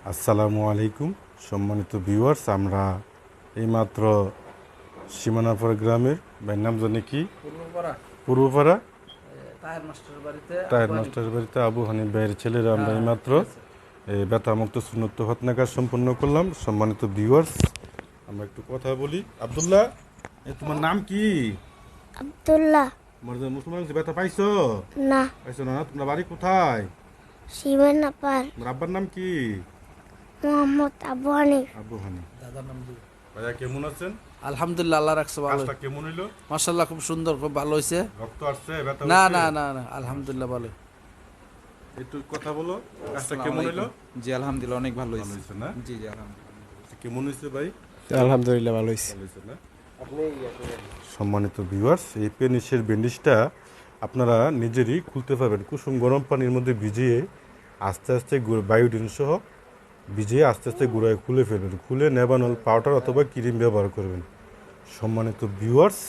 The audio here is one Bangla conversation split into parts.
আসসালামু আলাইকুম সম্মানিত ভিউয়ার্স, আমরা এইমাত্র সীমানাপাড়া গ্রামের ভাইয়ের নাম জানি কি পূর্বপাড়া টায়ার মাস্টারের বাড়িতে আবু হানিফ ভাইয়ের ছেলেরা আমরা এইমাত্র ব্যথামুক্ত সুন্নত খতনা কাজ সম্পন্ন করলাম। সম্মানিত ভিউয়ার্স, আমরা একটু কথা বলি। আব্দুল্লাহ, তোমার নাম কি? আব্দুল্লাহ। মুসলমান ব্যথা পাইছো? না। পাইছো না? তোমার বাড়ি কোথায়? সীমানাপাড়। তোমার আব্বার নাম কি? মোহাম্মদ আবু হানিফ। আবু হানিফ। দাদার নাম কি? ভাইয়া কেমন আছেন? আলহামদুলিল্লাহ, আল্লাহ রাখছে ভালো। কাজটা কেমন হইলো? মাশাআল্লাহ, খুব সুন্দর, খুব ভালো হয়েছে। রক্ত আসছে? ব্যথা না হচ্ছে? না না না, আলহামদুলিল্লাহ ভালো। একটু কথা বলো, কাজটা কেমন হইলো? জি আলহামদুলিল্লাহ, অনেক ভালো ভালো হয়েছে। হয়েছে না? জি জি আলহামদুলিল্লাহ। কেমন হয়েছে ভাই? আলহামদুলিল্লাহ ভালো হয়েছে। ভালো হয়েছে না? সম্মানিত ভিউয়ার্স, এই পেনিসের ব্যান্ডেজটা আপনারা নিজেরই খুলতে পারবেন। কুসুম গরম পানির মধ্যে ভিজিয়ে আস্তে আস্তে বায়োডিন সহ ভিজিয়ে আস্তে আস্তে গুঁড়ায় খুলে ফেলবেন। খুলে নেভানল পাউডার অথবা ক্রিম ব্যবহার করবেন। সম্মানিত ভিউয়ার্স,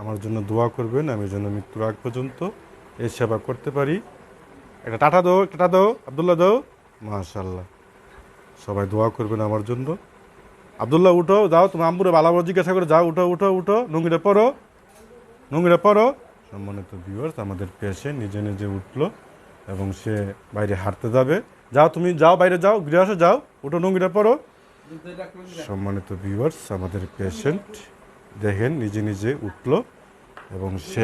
আমার জন্য দোয়া করবেন, আমি যেন মৃত্যুর আগ পর্যন্ত এই সেবা করতে পারি। একটা টাটা দাও, একটা টাটা দাও, আব্দুল্লাহ দাও। মাশাআল্লাহ, সবাই দোয়া করবেন আমার জন্য। আব্দুল্লাহ উঠো, যাও, তোমার আম্মুরে ভালো জিজ্ঞাসা করে যাও, উঠো উঠো উঠো, নুঙ্গিটা পড়ো, নুঙ্গিটা পড়ো। সম্মানিত ভিউয়ার্স, আমাদের পেশেন্ট নিজে নিজে উঠলো এবং সে বাইরে হাঁটতে যাবে। যাও, তুমি যাও, বাইরে যাও, ঘুরে আসো, যাও, উঠো, নুঙ্গিটা পড়ো। সম্মানিত ভিউয়ার্স, আমাদের পেশেন্ট দেখেন নিজে নিজে উঠলো এবং সে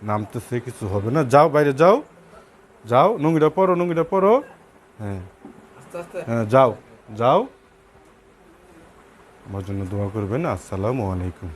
নামতেছে, কিছু হবে না। যাও, বাইরে যাও, যাও, নুঙ্গিটা পড়ো, নুঙ্গিটা পড়ো। হ্যাঁ হ্যাঁ, যাও যাও। আমার জন্য দোয়া করবেন। আসসালামু আলাইকুম।